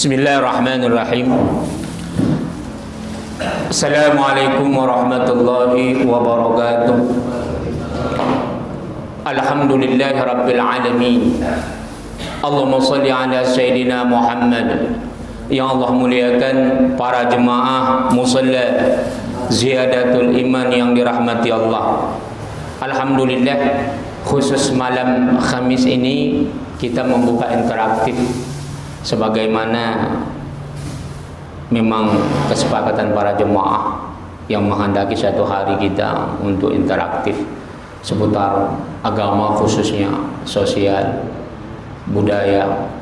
Bismillahirrahmanirrahim. Assalamualaikum warahmatullahi wabarakatuh. Alhamdulillahi rabbil alamin. Allahumma salli ala Sayyidina Muhammad. Ya Allah, muliakan para jemaah musalla Ziyadatul Iman yang dirahmati Allah. Alhamdulillah, khusus malam Khamis ini kita membuka interaktif sebagaimana memang kesepakatan para jemaah yang menghendaki satu hari kita untuk interaktif seputar agama, khususnya sosial, budaya,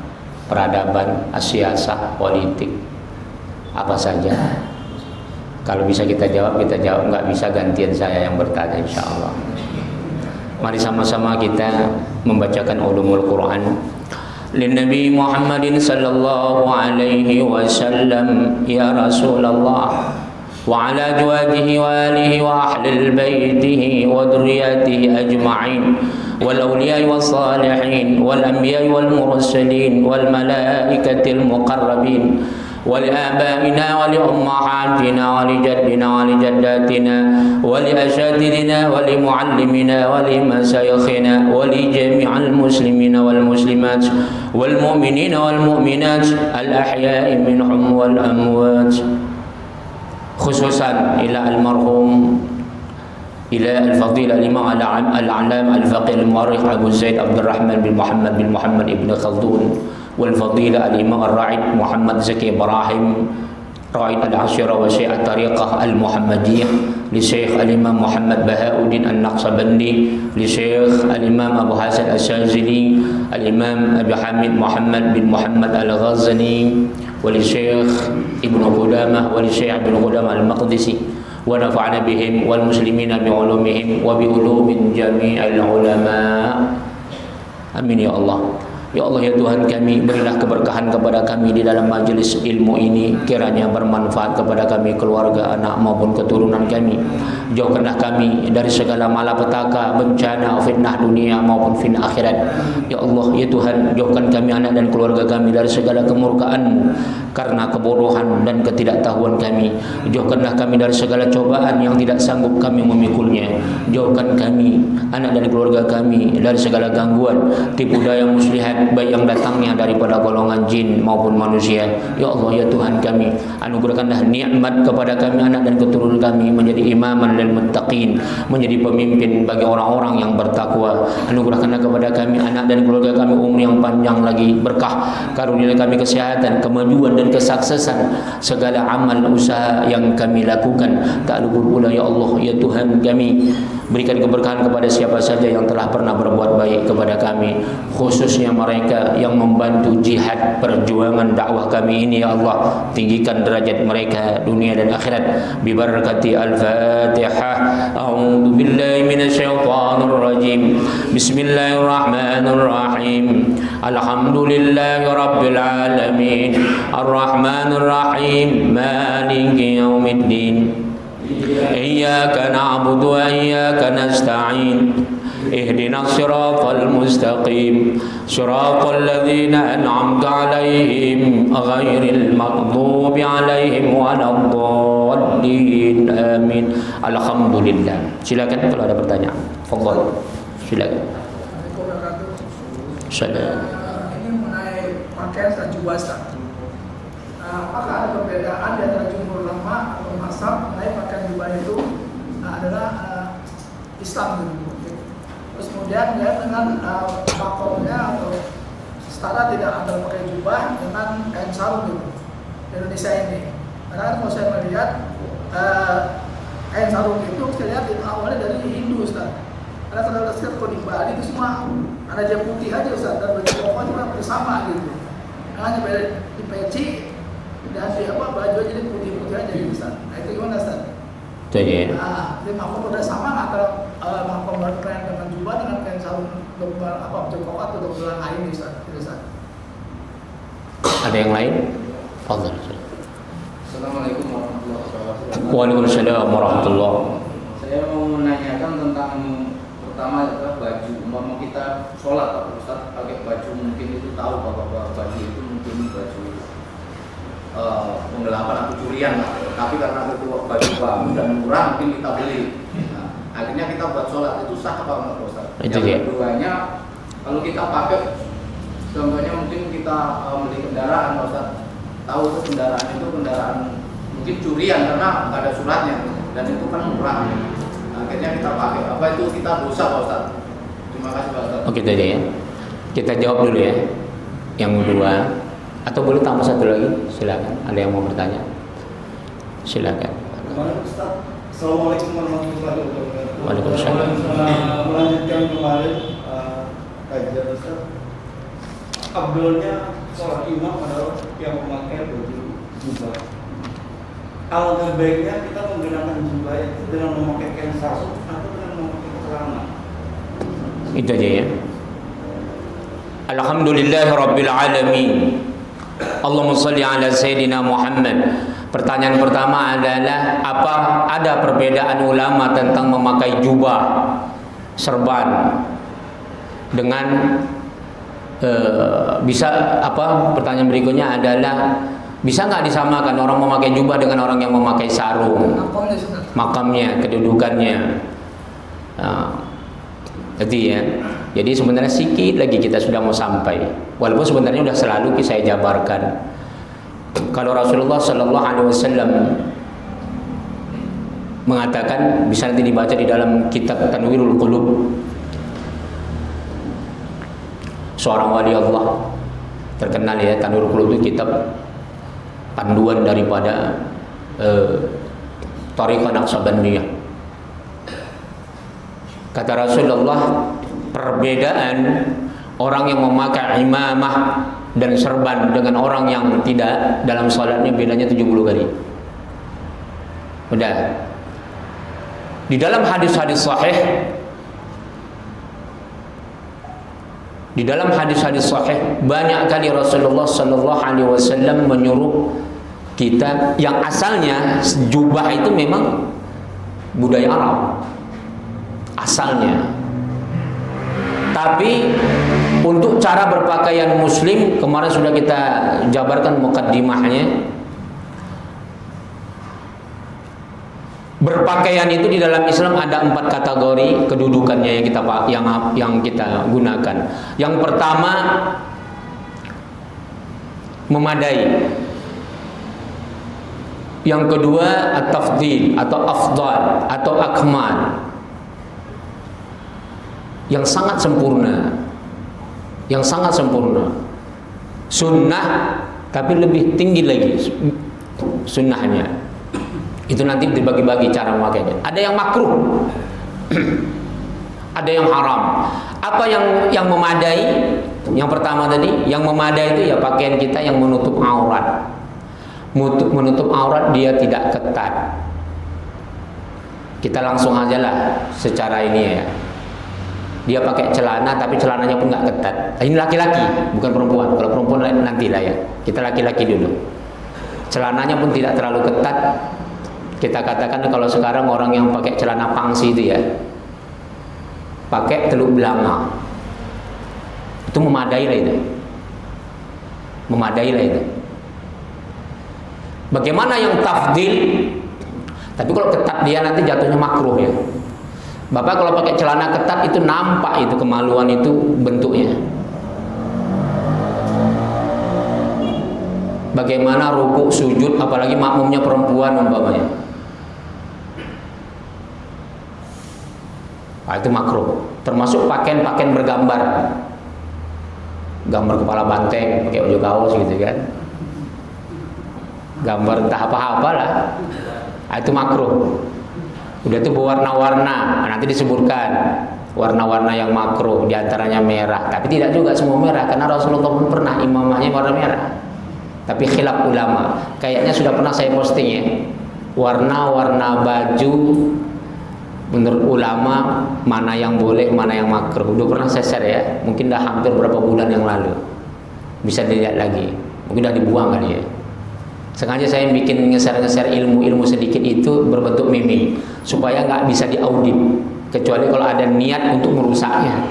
peradaban, siasah, politik, apa saja. Kalau bisa kita jawab, nggak bisa gantian saya yang bertanya, insya Allah. Mari sama-sama kita membacakan ulumul Quran. Nabi Muhammad sallallahu alaihi wasallam, ya Rasulullah, wa ala azwajihi wa alihi wa ahli baitihi wa dzurriyyatihi ajma'in wal awliya'i was salihin wal anbiya'i wal mursalin wal malaikatil muqarrabin ولآبائنا ولأمهاتنا ولجدنا ولجداتنا ولأساتذتنا ولمعلمنا ولمشايخنا ولجميع المسلمين والمسلمات والمؤمنين والمؤمنات الأحياء منهم والأموات خصوصا إلى المرحوم إلى الفضيلة الإمام العلام الفقيه المؤرخ أبو زيد عبد الرحمن بن محمد بن خلدون والفضيلة الإمام الراعي محمد زكي إبراهيم راعي العشيرة وشيخ الطريقة المحمدية لشيخ الإمام محمد بهاء الدين النقشبندي لشيخ الإمام أبو حسن الشاذلي الإمام أبي حامد محمد بن محمد الغزني ولشيخ ابن قدامة ولشيخ ابن قدامة المقدسي ونفعنا بهم والمسلمين بعلومهم وبعلوم جميع العلماء آمين يا الله. Ya Allah, ya Tuhan kami, berilah keberkahan kepada kami di dalam majelis ilmu ini, kiranya bermanfaat kepada kami, keluarga, anak maupun keturunan kami. Jauhkanlah kami dari segala malapetaka, bencana, fitnah dunia maupun fitnah akhirat. Ya Allah, ya Tuhan, jauhkan kami, anak dan keluarga kami dari segala kemurkaan karena kebodohan dan ketidaktahuan kami. Jauhkanlah kami dari segala cobaan yang tidak sanggup kami memikulnya. Jauhkan kami, anak dan keluarga kami, dari segala gangguan, tipu daya muslihat, baik yang datangnya daripada golongan jin maupun manusia. Ya Allah, ya Tuhan kami, anugerahkanlah nikmat kepada kami, anak dan keturunan kami, menjadi imaman lil muttaqin, menjadi pemimpin bagi orang-orang yang bertakwa. Anugerahkanlah kepada kami, anak dan keluarga kami, umur yang panjang lagi, berkah, karunialah kami kesehatan, kemajuan dan kesuksesan segala amal usaha yang kami lakukan. Tak lupa pula ya Allah, ya Tuhan kami, berikan keberkahan kepada siapa saja yang telah pernah berbuat baik kepada kami, khususnya mereka yang membantu jihad perjuangan dakwah kami ini. Ya Allah, tinggikan derajat mereka dunia dan akhirat bi barakati al-Fatihah. A'udzu billahi minasyaitonir rajim. Bismillahirrahmanirrahim. Alhamdulillahi rabbil alamin. Arrahmanir rahim. Maliki yaumiddin. Iyyaka na'budu wa iyyaka nasta'in. اهدنا الصراط المستقيم صراط الذين أنعمت عليهم غير المغضوب عليهم ولا الضالين آمين. Alhamdulillah. Silakan kalau ada pertanyaan. Fadhal. Silakan. Ini mengenai pakaian dan jubah. Apakah ada perbedaan di antara jumhur ulama atau mazhab mengenai pakaian jubah itu adalah Islam gitu? Terus kemudian ya dengan makomnya atau setara tidak antara pakai jubah dengan kain sarung gitu di Indonesia ini. Karena kan kalau saya melihat kain sarung itu saya lihat awalnya dari Hindu, Ustaz. Karena kalau kita lihat di Bali itu semua ada aja putih aja, Ustaz, dan baju koko juga bersama gitu. Hanya beda di peci dan di baju aja jadi putih-putih aja gitu, Ustaz. Nah itu gimana, Ustaz? Jadi makom udah sama antara makom berpakaian dengan jubah dengan kain sarung baju koko atau dokumen lain ini, Ustaz? Ada yang lain? Fadhal. Assalamualaikum warahmatullahi wabarakatuh. Waalaikumsalam warahmatullahi. Saya mau menanyakan tentang pertama adalah baju. Umpama kita sholat, Pak Ustaz, pakai baju mungkin itu tahu bahwa baju itu mungkin baju penggelapan atau curian lah. Tapi karena itu baju bagus dan murah mungkin kita beli. Nah, akhirnya kita buat sholat itu sah apa enggak Ustaz? Itu Yang keduanya, kalau kita pakai, contohnya mungkin kita beli kendaraan Ustaz, tahu itu kendaraan mungkin curian karena nggak ada suratnya dan itu kan murah. Nah, akhirnya kita pakai, apa itu kita dosa Pak Ustaz? Terima kasih Pak Ustaz. Oke, itu aja ya. Kita jawab dulu ya. Yang kedua, atau boleh tambah satu lagi? Silakan. Ada yang mau bertanya? Silakan. Kemarin Ustaz, Assalamualaikum warahmatullahi wabarakatuh. Waalaikumsalam. Melanjutkan kemarin kajian Ustaz. Abdulnya seorang imam adalah yang memakai baju jubah. Alangkah baiknya kita menggunakan jubah itu dengan memakai kain sarung atau dengan memakai celana. Itu aja ya. Alhamdulillahirabbil alamin. Allahumma shalli ala sayyidina Muhammad. Pertanyaan pertama adalah, apa ada perbedaan ulama tentang memakai jubah, serban dengan bisa apa? Pertanyaan berikutnya adalah, bisa nggak disamakan orang memakai jubah dengan orang yang memakai sarung? Makamnya, kedudukannya. Jadi sebenarnya sedikit lagi kita sudah mau sampai. Walaupun sebenarnya sudah selalu saya jabarkan. Kalau Rasulullah Sallallahu Alaihi Wasallam mengatakan, bisa nanti dibaca di dalam kitab Tanwirul Qulub, seorang wali Allah terkenal ya, Tanwirul Qulub itu kitab panduan daripada Thariqah Naqsabandiyah. Kata Rasulullah, perbedaan orang yang memakai imamah dan serban dengan orang yang tidak dalam salatnya bedanya 70 kali. Udah. Di dalam hadis-hadis sahih, banyak kali Rasulullah sallallahu alaihi wasallam menyuruh kita, yang asalnya jubah itu memang budaya Arab asalnya. Tapi untuk cara berpakaian muslim, kemarin sudah kita jabarkan mukaddimahnya. Berpakaian itu di dalam Islam ada 4 kategori kedudukannya yang kita gunakan. Yang pertama, memadai. Yang kedua, at-tafdil atau afdal atau akmal, yang sangat sempurna, sunnah tapi lebih tinggi lagi sunnahnya. Itu nanti dibagi-bagi cara memakainya. Ada yang makruh, ada yang haram. Apa yang memadai? Yang pertama tadi, yang memadai itu ya pakaian kita yang menutup aurat. Menutup aurat dia tidak ketat. Kita langsung aja lah secara ini ya. Dia pakai celana tapi celananya pun nggak ketat. Ini laki-laki, bukan perempuan. Kalau perempuan nantilah ya. Kita laki-laki dulu. Celananya pun tidak terlalu ketat. Kita katakan kalau sekarang orang yang pakai celana pangsi itu ya, pakai teluk belanga, itu memadai lah itu. Bagaimana yang tafdil? Tapi kalau ketat dia nanti jatuhnya makruh ya. Bapak kalau pakai celana ketat itu nampak itu kemaluan itu bentuknya. Bagaimana rukuk sujud, apalagi makmumnya perempuan umpamanya. Nah, itu makruh. Termasuk pakaian-pakaian bergambar, gambar kepala banteng, pakai baju kaos gitu kan, gambar entah apa-apa lah. Nah, itu makruh. Udah itu berwarna-warna, nanti disebutkan warna-warna yang makruh, diantaranya merah. Tapi tidak juga semua merah, karena Rasulullah pun pernah imamahnya warna merah. Tapi khilaf ulama, kayaknya sudah pernah saya posting ya, warna-warna baju menurut ulama mana yang boleh, mana yang makruh. Udah pernah saya share ya, mungkin dah hampir berapa bulan yang lalu. Bisa dilihat lagi, mungkin udah dibuang kali ya. Sengaja saya bikin ngeser-ngeser ilmu sedikit itu berbentuk meme supaya nggak bisa diaudit, kecuali kalau ada niat untuk merusaknya.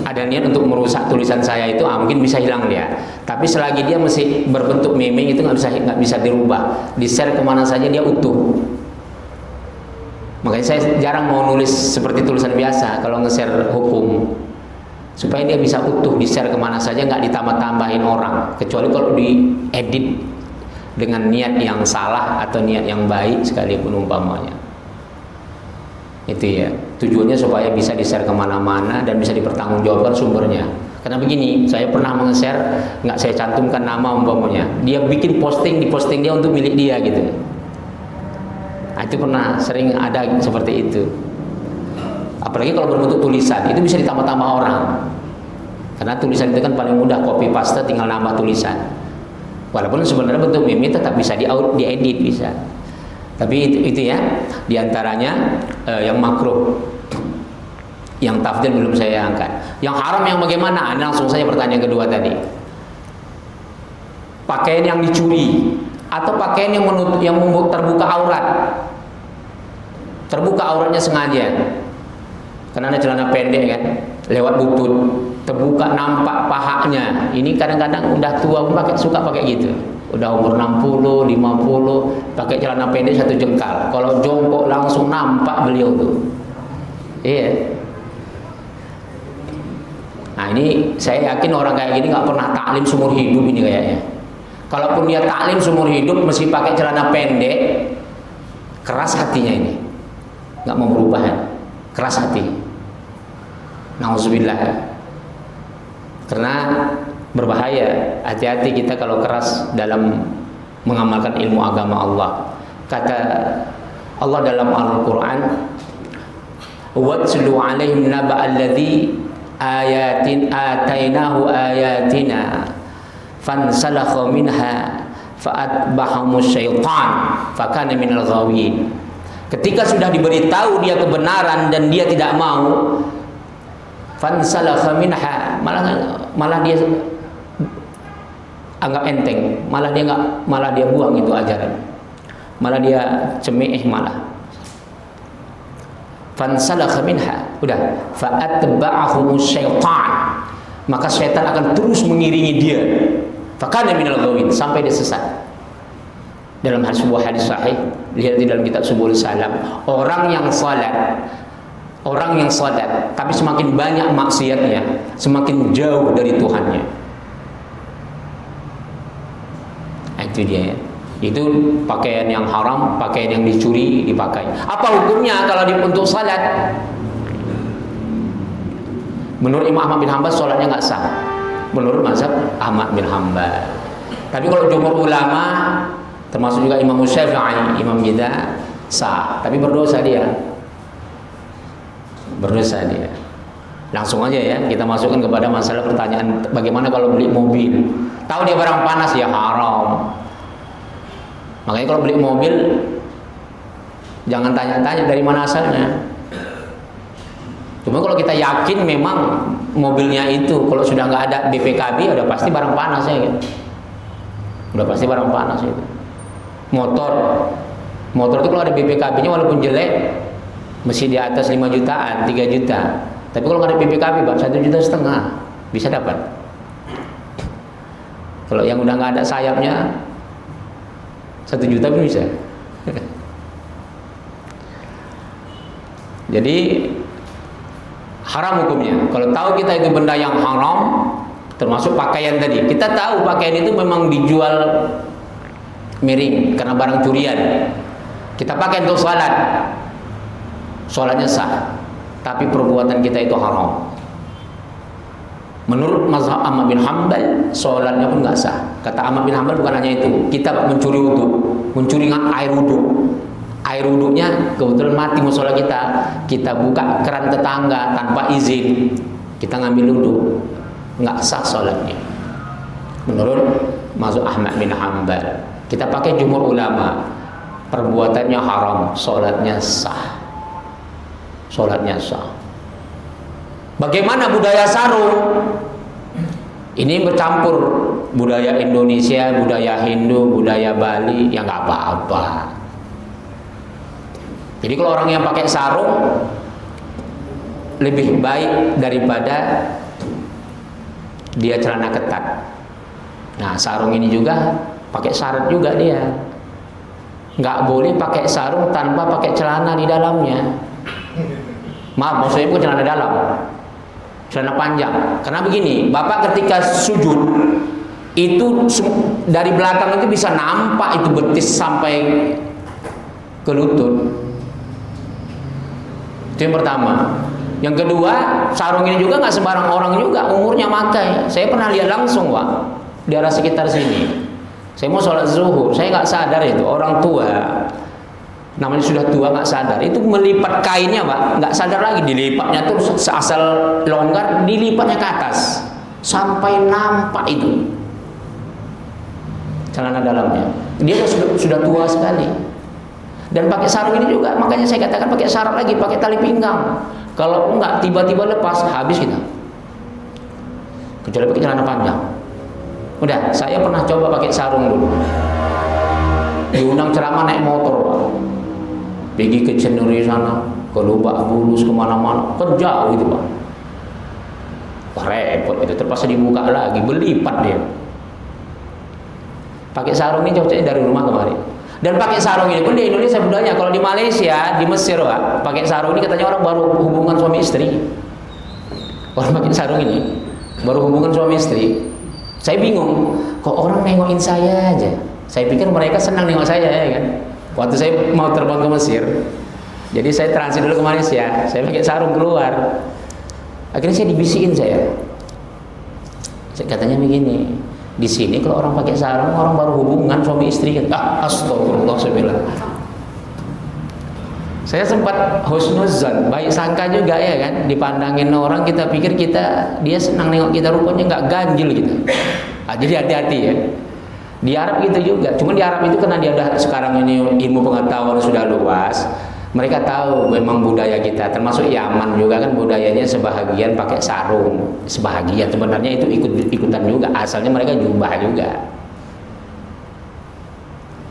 Ada niat untuk merusak tulisan saya itu, mungkin bisa hilang dia. Tapi selagi dia masih berbentuk meme itu nggak bisa dirubah. Di share kemana saja dia utuh. Makanya saya jarang mau nulis seperti tulisan biasa kalau nge-share hukum, supaya dia bisa utuh di share kemana saja, nggak ditambah-tambahin orang. Kecuali kalau diedit dengan niat yang salah atau niat yang baik sekalipun umpamanya. Itu ya, tujuannya supaya bisa di-share kemana-mana dan bisa dipertanggungjawabkan sumbernya. Karena begini, saya pernah nge-share, nggak saya cantumkan nama umpamanya, dia bikin posting, di posting dia untuk milik dia gitu. Nah, itu pernah sering ada seperti itu. Apalagi kalau berbentuk tulisan, itu bisa ditambah-tambah orang. Karena tulisan itu kan paling mudah, copy paste tinggal nambah tulisan. Walaupun sebenarnya bentuk meme tetap bisa diedit bisa. Tapi itu ya, diantaranya yang makruh. Yang tafdil belum saya angkat. Yang haram yang bagaimana? Ini langsung saja pertanyaan kedua tadi. Pakaian yang dicuri atau pakaian yang membuat terbuka aurat. Terbuka auratnya sengaja. Karena ada celana pendek kan, lewat lutut, terbuka nampak pahanya. Ini kadang-kadang udah tua pun suka pakai gitu. Udah umur 60, 50, pakai celana pendek 1 jengkal. Kalau jongkok langsung nampak beliau tuh. Iya. Nah ini saya yakin orang kayak gini nggak pernah taklim seumur hidup ini kayaknya. Kalaupun dia taklim seumur hidup mesti pakai celana pendek, keras hatinya ini, nggak mau berubah ya. Keras hati. Nauzubillah. Karena berbahaya. Hati-hati kita kalau keras dalam mengamalkan ilmu agama Allah. Kata Allah dalam Al-Quran, "Watslu 'alaihim naba'al ladzi ayatin atainahu ayatina fansalakha minha fa'atbahamus syaitan fakana minal ghawin." Ketika sudah diberitahu dia kebenaran dan dia tidak mau, fansalakha minha, malah dia anggap enteng, malah dia buang itu ajaran, malah dia cemeh, malah fansalakha minha, udah fa'atba'ahumus syaitan, maka syaitan akan terus mengiringi dia, fakana minal ghawin, sampai dia sesat. Dalam sebuah hadis sahih, lihat di dalam kitab Subul Salam, orang yang salat tapi semakin banyak maksiatnya, semakin jauh dari Tuhannya. Nah, itu dia ya. Itu pakaian yang haram, pakaian yang dicuri dipakai. Apa hukumnya kalau untuk salat? Menurut Imam Ahmad bin Hanbal salatnya nggak sah. Menurut mazhab Ahmad bin Hanbal. Tapi kalau jumhur ulama, termasuk juga Imam Syafi'i, imam kita, sah. Tapi berdosa dia. Berdosa dia. Langsung aja ya, kita masukkan kepada masalah pertanyaan, bagaimana kalau beli mobil? Tahu dia barang panas, ya haram. Makanya kalau beli mobil, jangan tanya-tanya dari mana asalnya. Cuma kalau kita yakin memang mobilnya itu, kalau sudah nggak ada BPKB, udah pasti barang panas ya gitu. Udah pasti barang panas itu. Motor itu kalau ada BPKB-nya walaupun jelek, mesti di atas 5 jutaan, 3 juta. Tapi kalau nggak ada BPKB, Pak, 1,5 juta bisa dapat. Kalau yang udah nggak ada sayapnya, 1 juta pun bisa. Jadi haram hukumnya. Kalau tahu kita itu benda yang haram, termasuk pakaian tadi. Kita tahu pakaian itu memang dijual miring karena barang curian. Kita pakai untuk salat, salatnya sah, tapi perbuatan kita itu haram. Menurut mazhab Ahmad bin Hanbal, salatnya pun nggak sah. Kata Ahmad bin Hanbal bukan hanya itu, kita mencuri wudu, mencuri air wudu. Air wudunya kebetulan mati musola kita buka keran tetangga tanpa izin, kita ngambil wudu, nggak sah salatnya. Menurut mazhab Ahmad bin Hanbal. Kita pakai jumhur ulama, perbuatannya haram, sholatnya sah. Sholatnya sah. Bagaimana budaya sarung? Ini bercampur budaya Indonesia, budaya Hindu, budaya Bali, ya nggak apa-apa. Jadi kalau orang yang pakai sarung lebih baik daripada dia celana ketat. Nah, sarung ini juga pakai syarat juga dia. Nggak boleh pakai sarung tanpa pakai celana di dalamnya. Maaf, maksudnya bukan celana dalam, celana panjang. Karena begini, Bapak ketika sujud itu dari belakang itu bisa nampak itu betis sampai ke lutut. Itu yang pertama. Yang kedua, sarung ini juga nggak sembarang orang juga umurnya pakai. Saya pernah lihat langsung, Pak, di arah sekitar sini. Saya mau sholat zuhur, saya nggak sadar itu orang tua, namanya sudah tua nggak sadar, itu melipat kainnya, Pak, nggak sadar lagi dilipatnya tuh seasal longgar, dilipatnya ke atas sampai nampak itu celana dalamnya. Dia sudah tua sekali. Dan pakai sarung ini juga, makanya saya katakan pakai syarat lagi, pakai tali pinggang. Kalau enggak tiba-tiba lepas, habis kita. Kecuali pakai celana panjang. Udah, saya pernah coba pakai sarung dulu. Diundang ceramah naik motor, Pak. Pergi ke Ceneri sana, ke Lebak Bulus, kemana-mana, jauh itu, Pak. Wah, repot itu, terpaksa dibuka lagi, berlipat dia. Pakai sarung ini cocoknya dari rumah kemarin. Dan pakai sarung ini pun di Indonesia budaya. Kalau di Malaysia, di Mesir, Pak, pakai sarung ini katanya orang baru hubungan suami istri. Orang pakai sarung ini baru hubungan suami istri. Saya bingung, kok orang nengokin saya aja. Saya pikir mereka senang nengok saya, ya kan. Waktu saya mau terbang ke Mesir, jadi saya transit dulu ke Malaysia. Saya pakai sarung keluar. Akhirnya saya dibisikin saya katanya begini. Di sini kalau orang pakai sarung, orang baru hubungan suami istri kan. Astagfirullah, saya bilang. Saya sempat husnuzan, baik sangka juga, ya kan. Dipandangin orang, kita pikir dia senang nengok kita, rupanya nggak, ganjil gitu. Jadi hati-hati ya. Di Arab gitu juga. Cuma di Arab itu karena dia udah sekarang ini ilmu pengetahuan sudah luas. Mereka tahu memang budaya kita, termasuk Yaman juga kan budayanya sebahagian pakai sarung, sebahagian sebenarnya itu ikutan juga, asalnya mereka jubah juga.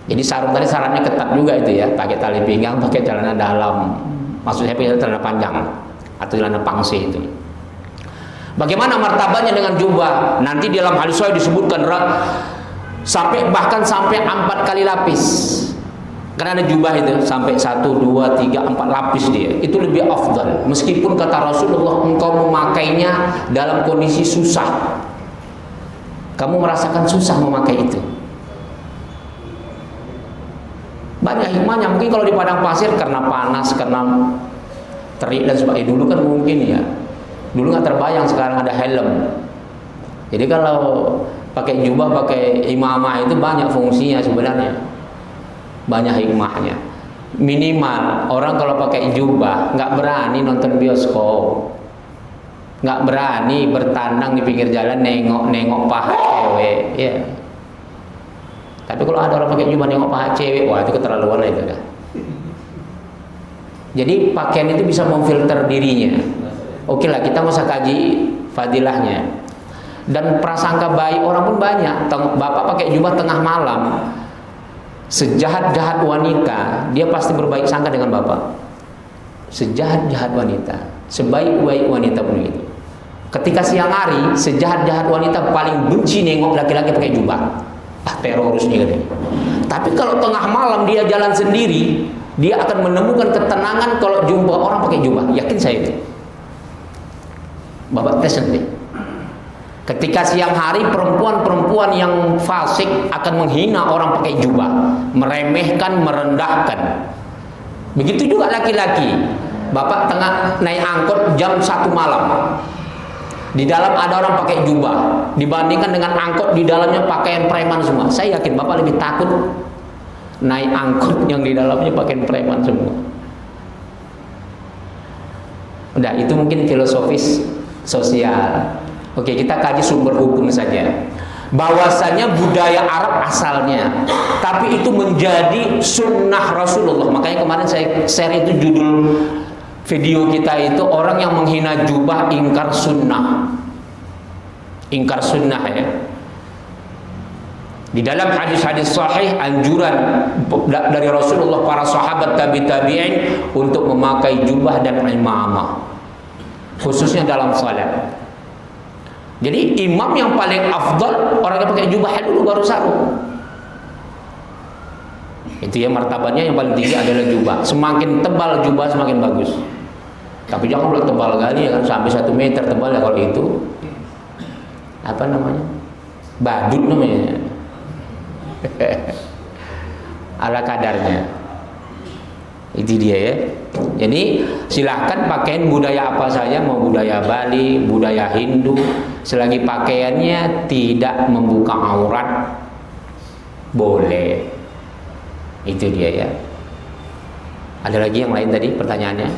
Jadi sarung tadi syaratnya ketat juga itu ya, pakai tali pinggang, pakai celana dalam, maksudnya pakai celana panjang atau celana pangsi itu. Bagaimana martabatnya dengan jubah? Nanti dalam hadis sahih disebutkan bahkan sampai 4 kali lapis. Karena ada jubah itu sampai 1, 2, 3, 4 lapis dia. Itu lebih afdal. Meskipun kata Rasulullah, engkau memakainya dalam kondisi susah. Kamu merasakan susah memakai itu. Banyak hikmahnya. Mungkin kalau di padang pasir karena panas, karena terik dan sebagainya. Dulu kan mungkin ya. Dulu nggak terbayang sekarang ada helm. Jadi kalau pakai jubah, pakai imamah itu banyak fungsinya sebenarnya. Banyak hikmahnya. Minimal orang kalau pakai jubah nggak berani nonton bioskop, nggak berani bertandang di pinggir jalan nengok paha cewek, ya. Tapi kalau ada orang pakai jubah nengok paha cewek, wah itu keterlaluan itu dah. Jadi pakaian itu bisa memfilter dirinya. Oke lah, kita nggak usah kaji fadilahnya. Dan prasangka baik orang pun banyak. Bapak pakai jubah tengah malam, sejahat-jahat wanita, dia pasti berbaik sangka dengan Bapak. Sejahat-jahat wanita, sebaik-baik wanita pun begitu. Ketika siang hari, sejahat-jahat wanita paling benci nengok laki-laki pakai jubah. Teroris nih katanya. Tapi kalau tengah malam dia jalan sendiri, dia akan menemukan ketenangan kalau jumpa orang pakai jubah. Yakin saya itu. Bapak tes nanti. Ketika siang hari, perempuan-perempuan yang fasik akan menghina orang pakai jubah, meremehkan, merendahkan. Begitu juga laki-laki. Bapak tengah naik angkot jam 1 malam, di dalam ada orang pakai jubah, dibandingkan dengan angkot di dalamnya pakaian preman semua. Saya yakin Bapak lebih takut naik angkot yang di dalamnya pakaian preman semua. Udah, itu mungkin filosofis sosial. Oke, kita kaji sumber hukum saja. Bahwasanya budaya Arab asalnya, tapi itu menjadi sunnah Rasulullah. Makanya kemarin saya share itu judul video kita itu, orang yang menghina jubah ingkar sunnah. Ingkar sunnah ya. Di dalam hadis-hadis sahih anjuran dari Rasulullah, para sahabat, tabi'in untuk memakai jubah dan imamah, khususnya dalam salat. Jadi imam yang paling afdal orang yang pakai jubah dulu baru sarung. Itu ya martabatnya yang paling tinggi adalah jubah. Semakin tebal jubah semakin bagus. Tapi jangan pula tebal kali ya kan, sampai 1 meter tebal ya kalau itu. Apa namanya? Badut namanya. Ala kadarnya. Itu dia ya. Jadi silahkan pakaian budaya apa saja, mau budaya Bali, budaya Hindu, selagi pakaiannya tidak membuka aurat boleh. Itu dia ya. Ada lagi yang lain tadi pertanyaannya?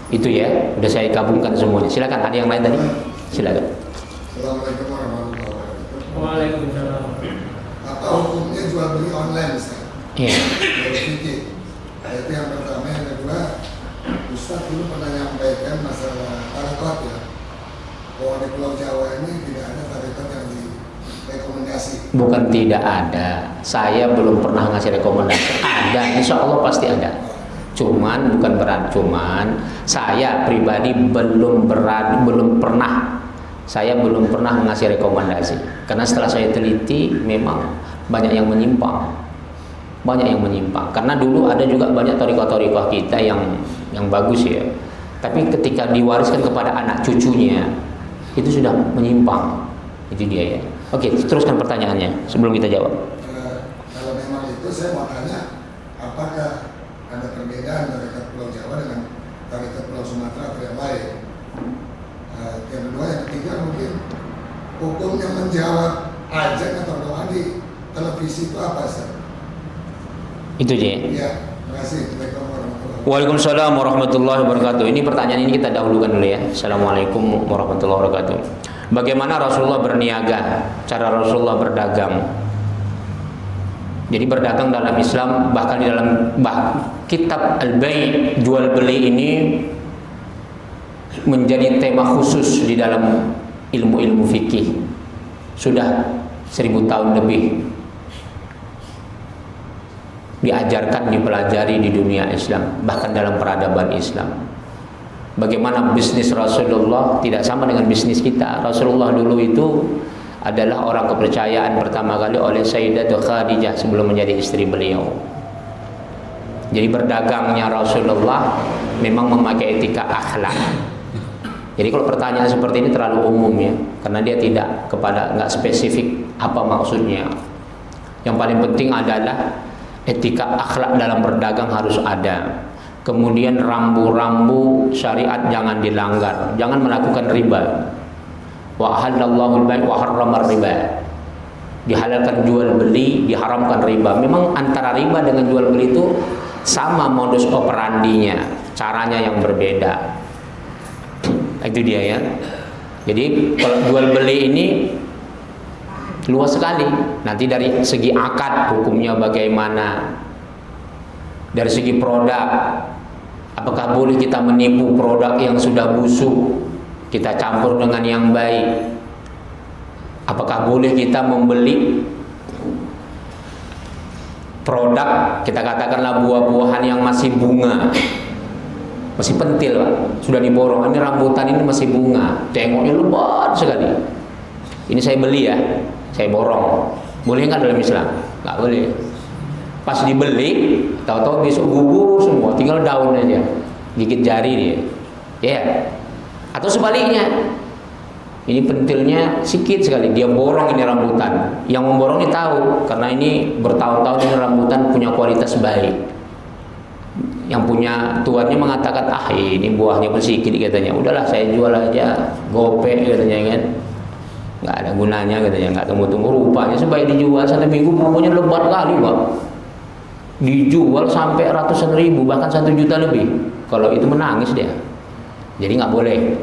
Itu ya, udah saya gabungkan semuanya. Silakan, ada yang lain tadi? Silakan. Assalamualaikum warahmatullahi wabarakatuh. Waalaikumsalam. Apa hukumnya jual beli online, Ustaz? Iya. Dari fikih. Itu yang pertama. Yang kedua, Ustaz dulu pernah menyampaikan masalah tarekat ya, bahwa di Pulau Jawa ini tidak ada tarekat yang direkomendasi. Bukan tidak ada, saya belum pernah ngasih rekomendasi. Ada, insya Allah pasti ada. Cuman bukan berat, cuman saya pribadi belum pernah ngasih rekomendasi. Karena setelah saya teliti, memang banyak yang menyimpang. Karena dulu ada juga banyak thariqah-thariqah kita yang bagus ya. Tapi ketika diwariskan kepada anak cucunya, itu sudah menyimpang. Itu dia ya. Oke, teruskan pertanyaannya sebelum kita jawab. Kalau memang itu saya mau tanya, apakah ada perbedaan tarekat Pulau Jawa dengan tarekat Pulau Sumatera atau yang lain? Yang kedua, yang ketiga mungkin hukumnya menjawab azan atau doa di televisi itu apa sih? Itu aja. Ya, terima kasih. Waalaikumsalam warahmatullahi wabarakatuh. Ini pertanyaan ini kita dahulukan dulu ya. Assalamualaikum warahmatullahi wabarakatuh. Bagaimana Rasulullah berniaga? Cara Rasulullah berdagang? Jadi berdagang dalam Islam, bahkan di dalam kitab Al-Bai', jual beli ini menjadi tema khusus di dalam ilmu-ilmu fikih. Sudah 1000 tahun lebih diajarkan, dipelajari di dunia Islam, bahkan dalam peradaban Islam. Bagaimana bisnis Rasulullah tidak sama dengan bisnis kita. Rasulullah dulu itu adalah orang kepercayaan pertama kali oleh Sayyidatul Khadijah sebelum menjadi istri beliau. Jadi berdagangnya Rasulullah memang memakai etika akhlak. Jadi kalau pertanyaan seperti ini terlalu umum ya, karena dia nggak spesifik apa maksudnya. Yang paling penting adalah etika akhlak dalam berdagang harus ada. Kemudian rambu-rambu syariat jangan dilanggar. Jangan melakukan riba. Wa halallahu al-bai' wa harrama riba. Dihalalkan jual beli, diharamkan riba. Memang antara riba dengan jual beli itu sama modus operandinya, caranya yang berbeda. Itu dia ya. Jadi kalau jual beli ini luas sekali. Nanti dari segi akad hukumnya bagaimana, dari segi produk, apakah boleh kita menipu produk yang sudah busuk kita campur dengan yang baik, apakah boleh kita membeli produk, kita katakanlah buah-buahan yang masih bunga, masih pentil Pak, sudah diborong, ini rambutan ini masih bunga, tengoknya lebat sekali, ini saya beli ya, saya borong, boleh nggak dalam Islam? Nggak boleh. Pas dibeli, tahu-tahu besok gugur semua, tinggal daun aja, gigit jari dia, ya. Atau sebaliknya, ini pentilnya sedikit sekali, dia borong ini rambutan. Yang memborong ini tahu, karena ini bertahun-tahun ini rambutan punya kualitas baik. Yang punya tuannya mengatakan, ini buahnya sedikit katanya. Udahlah saya jual aja, gopek katanya kan. Nggak ada gunanya katanya, nggak tunggu-tunggu. Rupanya sebaik dijual 1 minggu bumbunya lebat kali Pak. Dijual sampai ratusan ribu, bahkan 1 juta lebih. Kalau itu menangis dia. Jadi nggak boleh.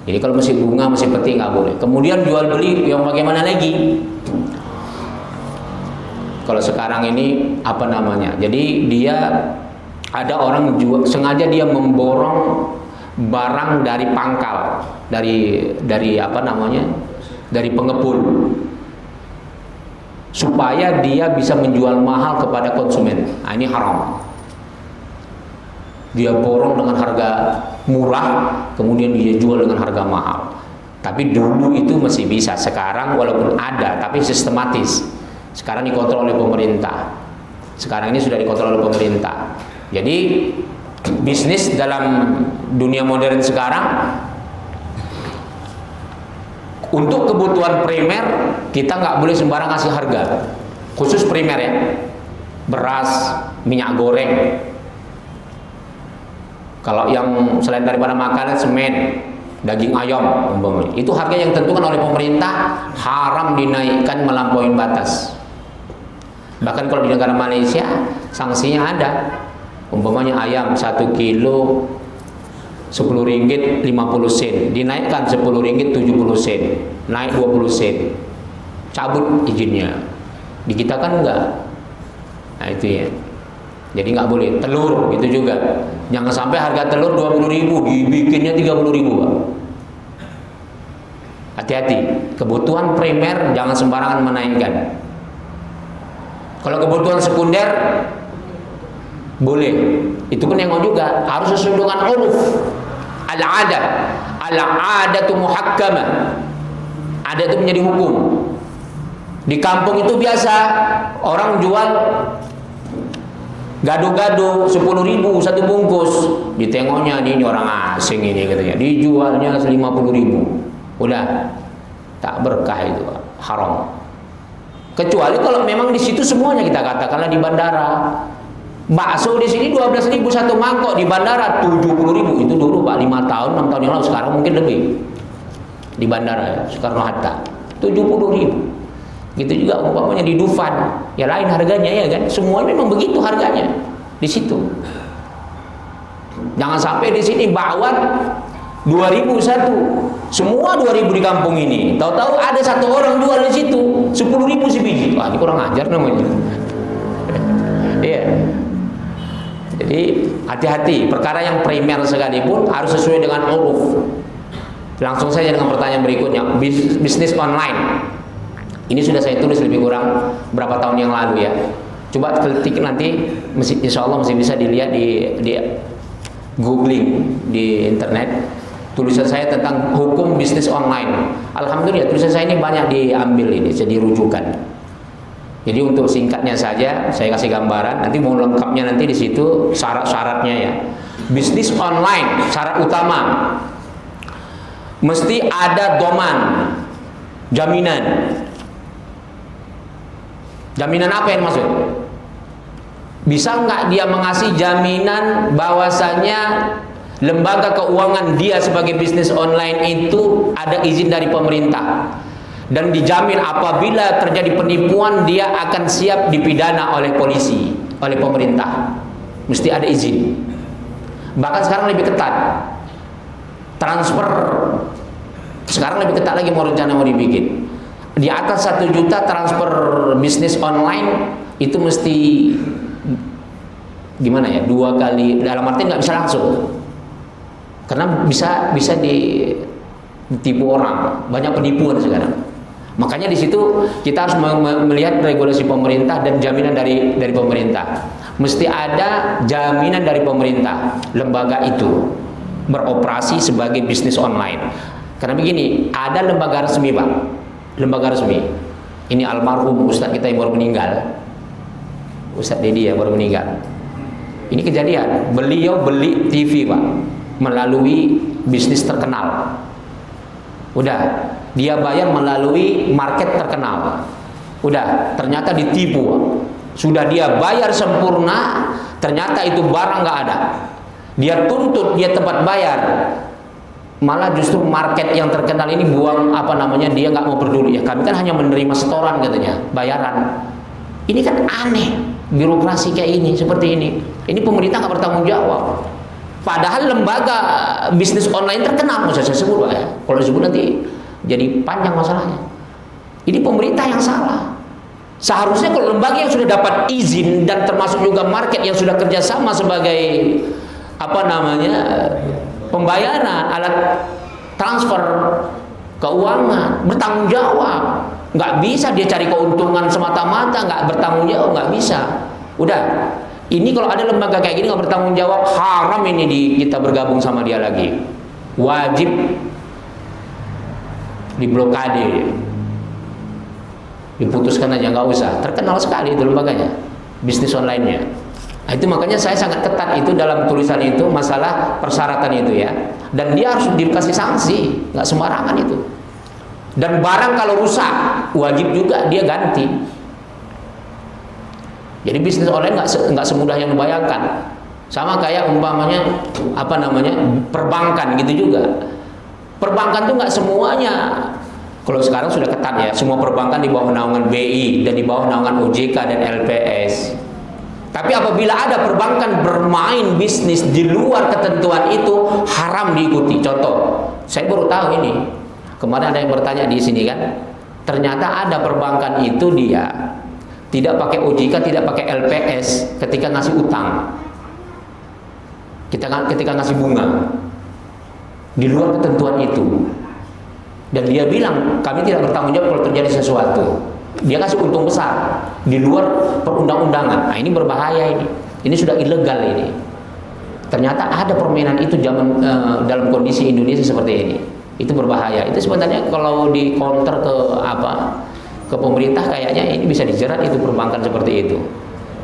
Jadi kalau masih bunga, masih peti nggak boleh. Kemudian jual beli yang bagaimana lagi? Kalau sekarang ini apa namanya? Jadi dia ada orang sengaja dia memborong barang dari pangkal, dari apa namanya? Dari pengepul, supaya dia bisa menjual mahal kepada konsumen. Nah, ini haram. Dia borong dengan harga murah, kemudian dia jual dengan harga mahal. Tapi dulu itu masih bisa. Sekarang walaupun ada, tapi sistematis. Sekarang dikontrol oleh pemerintah. Sekarang ini sudah dikontrol oleh pemerintah. Jadi bisnis dalam dunia modern sekarang, untuk kebutuhan primer kita nggak boleh sembarang kasih harga. Khusus primer ya, beras, minyak goreng. Kalau yang selain daripada makanan, semen, daging ayam umpamanya, itu harga yang ditentukan oleh pemerintah, haram dinaikkan melampaui batas. Bahkan kalau di negara Malaysia sanksinya ada, umpamanya ayam 1 kilo 10 ringgit 50 sen, dinaikkan 10 ringgit 70 sen, naik 20 sen, cabut izinnya. Di kita kan enggak. Nah itu ya. Jadi nggak boleh. Telur itu juga, jangan sampai harga telur 20.000 dibikinnya 30.000, Pak. Hati-hati, kebutuhan primer jangan sembarangan menaikkan. Kalau kebutuhan sekunder boleh, itu pun yang mau juga harus sesuai dengan uruf, al-adatu muhakkamah. Ada itu menjadi hukum. Di kampung itu biasa orang jual gado-gado 10.000 satu bungkus, ditengoknya ini orang asing ini katanya, dijualnya 50.000. Udah tak berkah, itu haram. Kecuali kalau memang di situ semuanya, kita katakanlah di bandara, bakso di sini 12.000 satu mangkok, di bandara 70.000. Itu dulu Pak, 5 tahun 6 tahun yang lalu, sekarang mungkin lebih. Di bandara Soekarno-Hatta 70.000. Gitu juga umpamanya di Dufan, ya lain harganya ya kan. Semuanya memang begitu harganya di situ. Jangan sampai di sini bakwan 2.000 satu, semua 2.000 di kampung ini. Tahu-tahu ada satu orang jual di situ 10.000 sebiji. Wah, ini kurang ajar namanya. Iya. Jadi hati-hati, perkara yang primer sekalipun harus sesuai dengan uruf. Langsung saja dengan pertanyaan berikutnya, bisnis online. Ini sudah saya tulis lebih kurang berapa tahun yang lalu ya. Coba ketik nanti, insya Allah masih bisa dilihat di googling di internet. Tulisan saya tentang hukum bisnis online. Alhamdulillah tulisan saya ini banyak diambil ini, jadi rujukan. Jadi untuk singkatnya saja saya kasih gambaran. Nanti mau lengkapnya nanti di situ syarat-syaratnya ya. Bisnis online syarat utama mesti ada doman, jaminan. Jaminan apa yang maksud? Bisa nggak dia mengasih jaminan bahwasanya lembaga keuangan dia sebagai bisnis online itu ada izin dari pemerintah, dan dijamin apabila terjadi penipuan dia akan siap dipidana oleh polisi, oleh pemerintah. Mesti ada izin. Bahkan sekarang lebih ketat. Transfer sekarang lebih ketat lagi, mau rencana mau dibikin. Di atas 1 juta transfer bisnis online itu mesti gimana ya, 2 kali, dalam arti nggak bisa langsung, karena bisa ditipu orang, banyak penipuan sekarang. Makanya di situ kita harus melihat regulasi pemerintah dan jaminan dari pemerintah. Mesti ada jaminan dari pemerintah lembaga itu beroperasi sebagai bisnis online. Karena begini, ada lembaga resmi Pak, lembaga resmi. Ini almarhum Ustadz kita yang baru meninggal, Ustadz Dedi ya, baru meninggal. Ini kejadian, beliau beli TV Pak melalui bisnis terkenal. Udah, dia bayar melalui market terkenal. Udah, ternyata ditipu Pak. Sudah dia bayar sempurna, ternyata itu barang nggak ada. Dia tuntut, dia tempat bayar, malah justru market yang terkenal ini buang dia nggak mau peduli, ya kami kan hanya menerima setoran katanya, bayaran. Ini kan aneh, birokrasi kayak ini, seperti ini pemerintah nggak bertanggung jawab. Padahal lembaga bisnis online terkenal, nggak usah saya sebut Pak ya, kalau disebut nanti jadi panjang masalahnya. Ini pemerintah yang salah. Seharusnya kalau lembaga yang sudah dapat izin dan termasuk juga market yang sudah kerjasama sebagai pembayaran, alat transfer keuangan, bertanggung jawab. Nggak bisa dia cari keuntungan semata-mata, nggak bertanggung jawab, nggak bisa. Udah, ini kalau ada lembaga kayak gini nggak bertanggung jawab, haram ini kita bergabung sama dia lagi. Wajib diblokade, diputuskan aja nggak usah. Terkenal sekali itu lembaganya, bisnis online-nya. Nah, itu makanya saya sangat ketat itu dalam tulisan itu masalah persyaratan itu ya. Dan dia harus dikasih sanksi, nggak sembarangan itu. Dan barang kalau rusak wajib juga dia ganti. Jadi bisnis online nggak semudah yang dibayangkan. Sama kayak umpamanya perbankan gitu juga. Perbankan tuh nggak semuanya. Kalau sekarang sudah ketat ya, semua perbankan di bawah naungan BI dan di bawah naungan OJK dan LPS. Tapi apabila ada perbankan bermain bisnis di luar ketentuan itu, haram diikuti. Contoh, saya baru tahu ini. Kemarin ada yang bertanya di sini kan, ternyata ada perbankan itu dia tidak pakai OJK, tidak pakai LPS ketika ngasih utang. Ketika ngasih bunga di luar ketentuan itu. Dan dia bilang kami tidak bertanggung jawab kalau terjadi sesuatu. Dia kasih untung besar di luar perundang-undangan. Nah, ini berbahaya ini. Ini sudah ilegal ini. Ternyata ada permainan itu dalam kondisi Indonesia seperti ini. Itu berbahaya. Itu sebenarnya kalau di counter ke pemerintah kayaknya ini bisa dijerat itu perbankan seperti itu.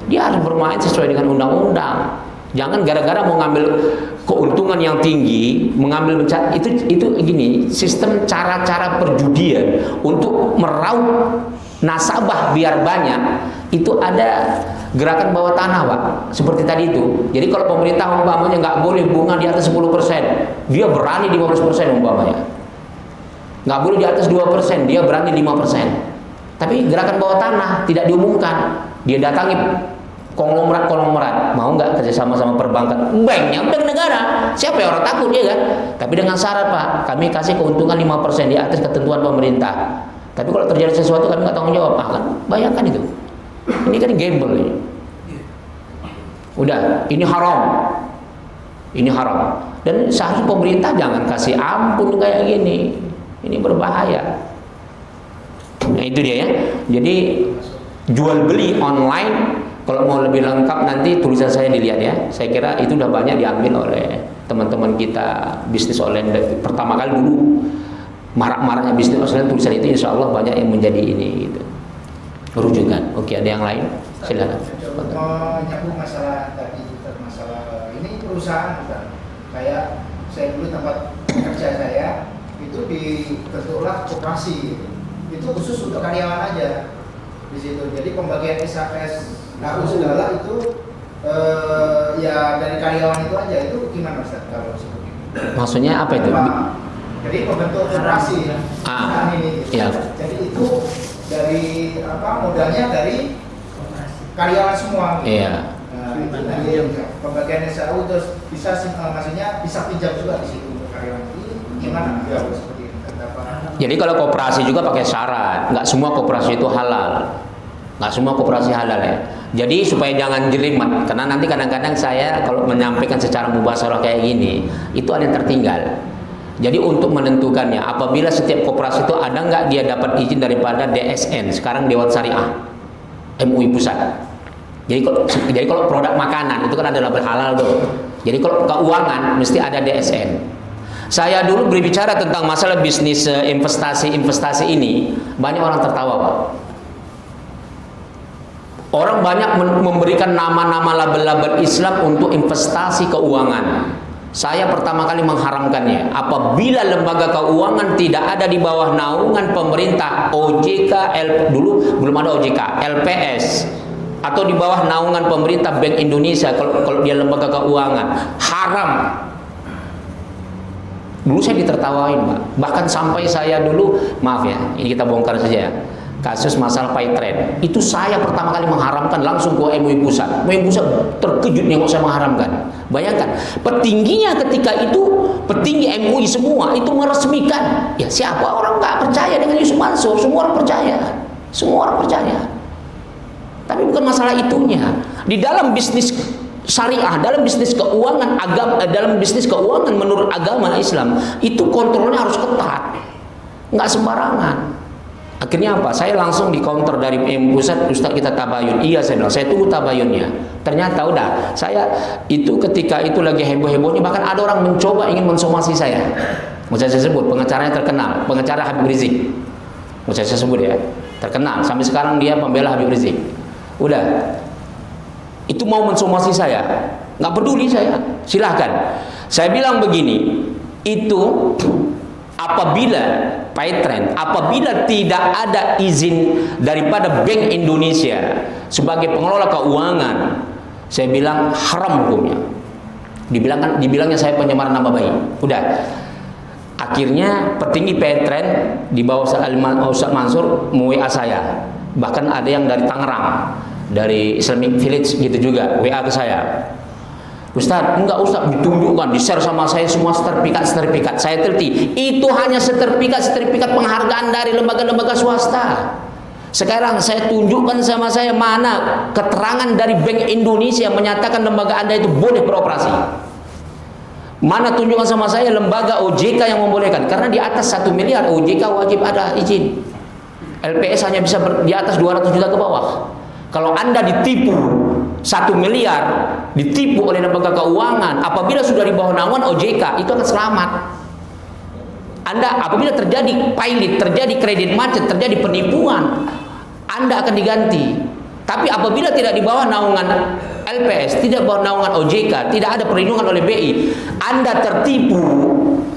Dia harus bermain sesuai dengan undang-undang. Jangan gara-gara mau ngambil keuntungan yang tinggi, itu gini, sistem cara-cara perjudian untuk meraup nasabah biar banyak, itu ada gerakan bawah tanah, Pak. Seperti tadi itu. Jadi kalau pemerintah umpamanya nggak boleh bunga di atas 10%, dia berani 15% umpamanya. Nggak boleh di atas 2%, dia berani 5%. Tapi gerakan bawah tanah tidak diumumkan. Dia datangi konglomerat, mau nggak kerjasama sama perbankan? Banknya bank negara, siapa yang orang takut ya kan? Tapi dengan syarat, Pak, kami kasih keuntungan 5% di atas ketentuan pemerintah. Tapi kalau terjadi sesuatu kami nggak tanggung jawab, kan? Bayangkan itu. Ini kan gamble ini. Udah, ini haram. Ini haram. Dan seharusnya pemerintah jangan kasih ampun kayak gini. Ini berbahaya. Nah itu dia ya. Jadi jual beli online. Kalau mau lebih lengkap nanti tulisan saya dilihat ya. Saya kira itu udah banyak diambil oleh teman-teman kita bisnis online. Pertama kali dulu marak-maraknya bisnis online, tulisan itu insya Allah banyak yang menjadi ini gitu. Rujukan. Oke, ada yang lain? Silakan. Menyambung masalah tadi, masalah ini perusahaan bukan. Kayak saya dulu tempat kerja saya itu dibentuklah koperasi. Itu khusus untuk karyawan aja di situ. Jadi pembagian SHS segala itu ya dari karyawan itu aja. Itu gimana Ustaz kalau seperti itu? Maksudnya apa itu? Jadi pembentuk koperasi ini. Ya. Jadi itu dari modalnya dari karyawan semua. Iya. Dari pembagian SHU terus bisa maksudnya bisa pinjam juga di situ untuk karyawan. Ini gimana kalau seperti itu? Jadi kalau koperasi juga pakai syarat, nggak semua koperasi itu halal. Nggak semua koperasi halal ya. Jadi supaya jangan jelimet, karena nanti kadang-kadang saya kalau menyampaikan secara mubasyarah kayak gini, itu ada yang tertinggal. Jadi untuk menentukannya, apabila setiap koperasi itu ada nggak dia dapat izin daripada DSN, sekarang Dewan Syariah, MUI Pusat. Jadi kalau produk makanan itu kan ada label halal tuh. Jadi kalau keuangan mesti ada DSN. Saya dulu berbicara tentang masalah bisnis investasi ini, banyak orang tertawa, Pak. Orang banyak memberikan nama-nama label-label Islam untuk investasi keuangan. Saya pertama kali mengharamkannya. Apabila lembaga keuangan tidak ada di bawah naungan pemerintah, OJK, dulu belum ada OJK, LPS, atau di bawah naungan pemerintah Bank Indonesia, kalau dia lembaga keuangan, haram. Dulu saya ditertawain, Pak. Bahkan sampai saya dulu, maaf ya, ini kita bongkar saja ya. Kasus masalah pay trade itu saya pertama kali mengharamkan langsung ke MUI Pusat. MUI Pusat terkejut nengok saya mengharamkan. Bayangkan, petingginya ketika itu, petinggi MUI semua itu meresmikan. Ya siapa orang nggak percaya dengan Yusuf Mansur? Semua orang percaya. Semua orang percaya. Tapi bukan masalah itunya. Di dalam bisnis syariah, dalam bisnis keuangan dalam bisnis keuangan menurut agama Islam itu kontrolnya harus ketat. Nggak sembarangan. Akhirnya apa? Saya langsung di counter dari pusat, Ustaz kita tabayun. Iya saya bilang, saya tunggu tabayunnya. Ternyata udah, saya itu ketika itu lagi heboh-hebohnya, bahkan ada orang mencoba ingin mensomasi saya. Mau saya sebut, pengacaranya terkenal, pengacara Habib Rizik. Mau saya sebut ya, terkenal. Sampai sekarang dia pembela Habib Rizik. Udah, itu mau mensomasi saya, nggak peduli saya, silahkan. Saya bilang begini, itu apabila Paytrend, apabila tidak ada izin daripada Bank Indonesia sebagai pengelola keuangan, saya bilang haram hukumnya. Dibilangnya saya penyemaran nama baik. Udah. Akhirnya petinggi Paytrend di bawah Ustaz Mansur WA saya. Bahkan ada yang dari Tangerang, dari Islamic Village gitu juga WA ke saya. Ustaz, enggak Ustaz, ditunjukkan, di-share sama saya semua sertifikat. Saya teliti, itu hanya sertifikat penghargaan dari lembaga-lembaga swasta. Sekarang saya tunjukkan sama saya mana keterangan dari Bank Indonesia yang menyatakan lembaga Anda itu boleh beroperasi. Mana tunjukkan sama saya lembaga OJK yang membolehkan. Karena di atas 1 miliar OJK wajib ada izin. LPS hanya bisa di atas 200 juta ke bawah. Kalau Anda ditipu 1 miliar, ditipu oleh lembaga keuangan, apabila sudah di bawah naungan OJK, itu akan selamat. Anda apabila terjadi pilot, terjadi kredit macet, terjadi penipuan, Anda akan diganti. Tapi apabila tidak di bawah naungan LPS, tidak bawah naungan OJK, tidak ada perlindungan oleh BI, Anda tertipu,